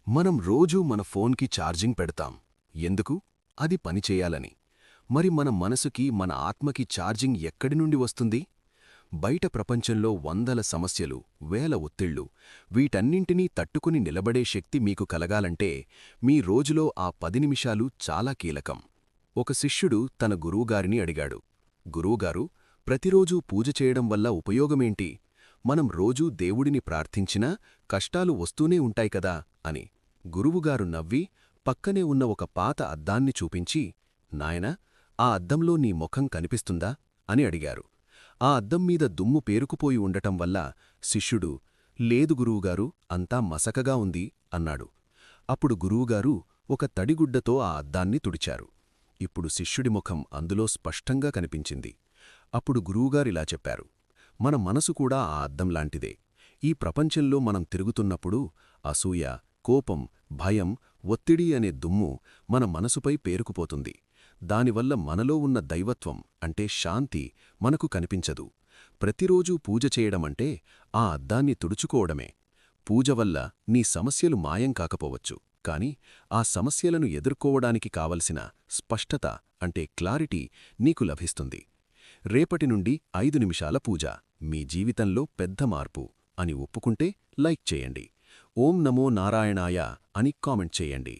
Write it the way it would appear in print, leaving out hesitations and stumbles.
మనం రోజూ మన ఫోన్కి ఛార్జింగ్ పెడతాం. ఎందుకు? అది పనిచేయాలని. మరి మన మనసుకి, మన ఆత్మకి ఛార్జింగ్ ఎక్కడి నుండి వస్తుంది? బయట ప్రపంచంలో వందల సమస్యలు, వేల ఒత్తిళ్లు, వీటన్నింటినీ తట్టుకుని నిలబడే శక్తి మీకు కలగాలంటే మీ రోజులో ఆ 10 నిమిషాలు చాలా కీలకం. ఒక శిష్యుడు తన గురువుగారిని అడిగాడు, గురువుగారు, ప్రతిరోజూ పూజ చేయడం వల్ల ఉపయోగమేంటి? మనం రోజూ దేవుడిని ప్రార్థించినా కష్టాలు వస్తూనే ఉంటాయి కదా అని. గురువుగారు నవ్వి పక్కనే ఉన్న ఒక పాత అద్దాన్ని చూపించి, నాయనా, ఆ అద్దంలో నీ ముఖం కనిపిస్తుందా అని అడిగారు. ఆ అద్దం మీద దుమ్ము పేరుకుపోయి ఉండటం వల్ల శిష్యుడు, లేదు గురువుగారు, అంతా మసకగా ఉంది అన్నాడు. అప్పుడు గురువుగారు ఒక తడిగుడ్డతో ఆ అద్దాన్ని తుడిచారు. ఇప్పుడు శిష్యుడి ముఖం అందులో స్పష్టంగా కనిపించింది. అప్పుడు గురువుగారిలా చెప్పారు, మన మనసు కూడా ఆ అద్దంలాంటిదే. ఈ ప్రపంచంలో మనం తిరుగుతున్నప్పుడు అసూయ, కోపం, భయం, ఒత్తిడి అనే దుమ్ము మన మనసుపై పేరుకుపోతుంది. దానివల్ల మనలో ఉన్న దైవత్వం అంటే శాంతి మనకు కనిపించదు. ప్రతిరోజూ పూజ చేయడమంటే ఆ అద్దాన్ని తుడుచుకోవడమే. పూజ వల్ల నీ సమస్యలు మాయం కాకపోవచ్చు, కాని ఆ సమస్యలను ఎదుర్కోవడానికి కావలసిన స్పష్టత అంటే క్లారిటీ నీకు లభిస్తుంది. రేపటి నుండి 5 నిమిషాల పూజ మీ జీవితంలో పెద్ద మార్పు అని ఒప్పుకుంటే లైక్ చేయండి. ఓం నమో నారాయణాయ అని కామెంట్ చేయండి.